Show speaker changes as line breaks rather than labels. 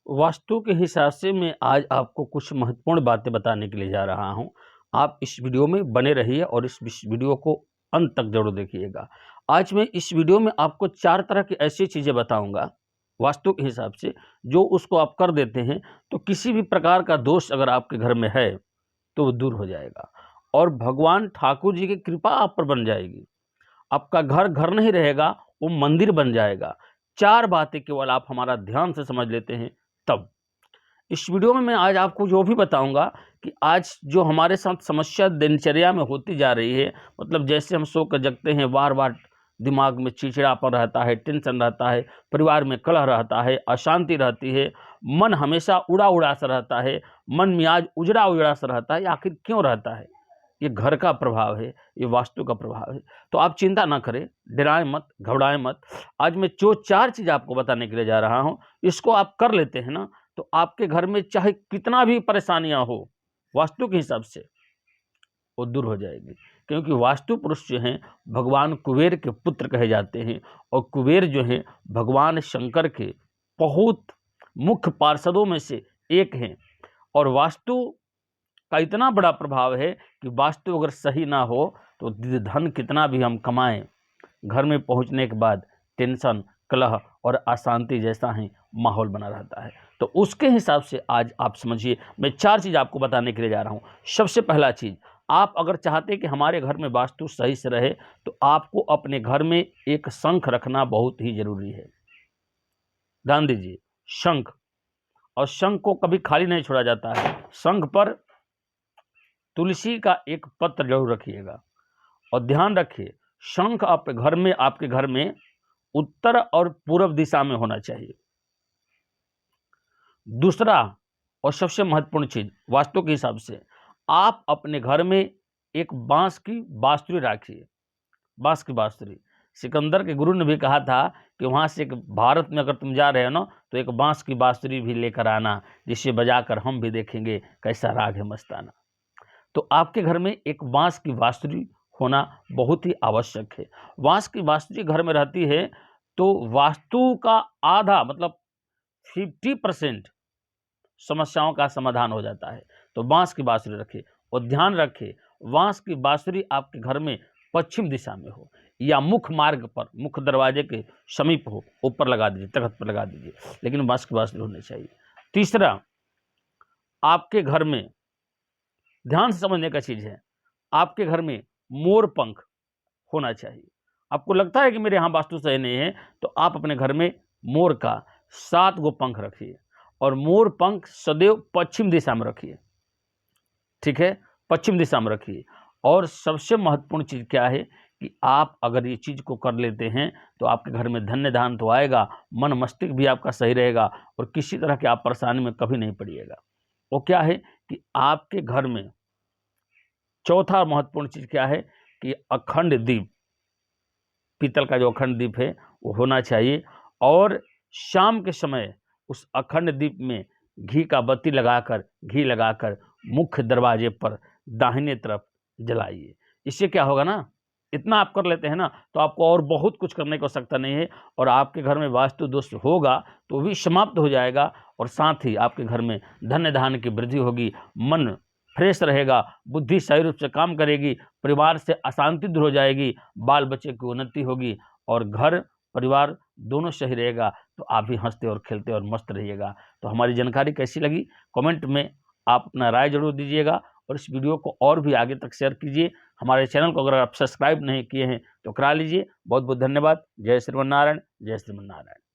वास्तु के हिसाब से मैं आज आपको कुछ महत्वपूर्ण बातें बताने के लिए जा रहा हूं। आप इस वीडियो में बने रहिए और इस वीडियो को अंत तक जरूर देखिएगा। आज मैं इस वीडियो में आपको 4 तरह की ऐसी चीज़ें बताऊंगा वास्तु के हिसाब से, जो उसको आप कर देते हैं तो किसी भी प्रकार का दोष अगर आपके घर में है तो वो दूर हो जाएगा और भगवान ठाकुर जी की कृपा आप पर बन जाएगी। आपका घर घर नहीं रहेगा, वो मंदिर बन जाएगा। 4 बातें केवल आप हमारा ध्यान से समझ लेते हैं तब। इस वीडियो में मैं आज आपको जो भी बताऊंगा कि आज जो हमारे साथ समस्या दिनचर्या में होती जा रही है, मतलब जैसे हम सो कर जगते हैं, बार बार दिमाग में चिड़चिड़ापन रहता है, टेंशन रहता है, परिवार में कलह रहता है, अशांति रहती है, मन हमेशा उड़ा उड़ा सा रहता है, मन मियाज उजड़ा उजड़ा सा रहता है। आखिर क्यों रहता है? ये घर का प्रभाव है, ये वास्तु का प्रभाव है। तो आप चिंता ना करें, डराएं मत, घबराएं मत। आज मैं जो 4 चीज़ आपको बताने के लिए जा रहा हूँ, इसको आप कर लेते हैं ना, तो आपके घर में चाहे कितना भी परेशानियां हो, वास्तु के हिसाब से वो दूर हो जाएगी। क्योंकि वास्तु पुरुष जो हैं भगवान कुबेर के पुत्र कहे जाते हैं और कुबेर जो हैं भगवान शंकर के बहुत मुख्य पार्षदों में से एक हैं। और वास्तु का इतना बड़ा प्रभाव है कि वास्तु अगर सही ना हो तो धन कितना भी हम कमाएं, घर में पहुंचने के बाद टेंशन, कलह और अशांति जैसा ही माहौल बना रहता है। तो उसके हिसाब से आज आप समझिए, मैं 4 चीज़ आपको बताने के लिए जा रहा हूं। सबसे पहला चीज़, आप अगर चाहते हैं कि हमारे घर में वास्तु सही से रहे तो आपको अपने घर में एक शंख रखना बहुत ही जरूरी है। ध्यान दीजिए, शंख। और शंख को कभी खाली नहीं छोड़ा जाता है। शंख पर तुलसी का एक पत्र जरूर रखिएगा। और ध्यान रखिए, शंख आपके घर में उत्तर और पूर्व दिशा में होना चाहिए। दूसरा और सबसे महत्वपूर्ण चीज वास्तु के हिसाब से, आप अपने घर में एक बांस की बांसुरी रखिए। बांस की बांसुरी, सिकंदर के गुरु ने भी कहा था कि वहां से एक भारत में अगर तुम जा रहे हो ना तो एक बांस की बांसुरी भी लेकर आना, जिसे बजाकर हम भी देखेंगे कैसा राग है मस्ताना। तो आपके घर में एक बांस की बांसुरी होना बहुत ही आवश्यक है। बांस की बांसुरी घर में रहती है तो वास्तु का आधा मतलब 50% समस्याओं का समाधान हो जाता है। तो बांस की बांसुरी रखिए। और ध्यान रखिए, बांस की बांसुरी आपके घर में पश्चिम दिशा में हो या मुख्य मार्ग पर, मुख्य दरवाजे के समीप हो, ऊपर लगा दीजिए, तख्त पर लगा दीजिए, लेकिन बांस की बांसुरी होनी चाहिए। तीसरा, आपके घर में ध्यान से समझने का चीज है, आपके घर में मोर पंख होना चाहिए। आपको लगता है कि मेरे यहाँ वास्तु सही नहीं है, तो आप अपने घर में मोर का 7 गो पंख रखिए और मोर पंख सदैव पश्चिम दिशा में रखिए। ठीक है, पश्चिम दिशा में रखिए। और सबसे महत्वपूर्ण चीज क्या है कि आप अगर ये चीज को कर लेते हैं तो आपके घर में धन्य धान तो आएगा, मन मस्तिष्क भी आपका सही रहेगा और किसी तरह के आप परेशानी में कभी नहीं पड़िएगा। वो क्या है कि आपके घर में चौथा महत्वपूर्ण चीज क्या है कि अखंड दीप, पीतल का जो अखंड दीप है वो होना चाहिए। और शाम के समय उस अखंड दीप में घी लगाकर मुख्य दरवाजे पर दाहिने तरफ जलाइए। इससे क्या होगा ना, इतना आप कर लेते हैं ना तो आपको और बहुत कुछ करने की आवश्यकता नहीं है और आपके घर में वास्तु दोष होगा तो भी समाप्त हो जाएगा। और साथ ही आपके घर में धन्य धान्य की वृद्धि होगी, मन फ्रेश रहेगा, बुद्धि सही रूप से काम करेगी, परिवार से अशांति दूर हो जाएगी, बाल बच्चे की उन्नति होगी और घर परिवार दोनों सही रहेगा। तो आप भी हंसते और खेलते और मस्त रहिएगा। तो हमारी जानकारी कैसी लगी कमेंट में आप अपना राय जरूर दीजिएगा और इस वीडियो को और भी आगे तक शेयर कीजिए। हमारे चैनल को अगर आप सब्सक्राइब नहीं किए हैं तो करा लीजिए। बहुत बहुत धन्यवाद। जय श्रीमन नारायण, जय श्रीमन नारायण।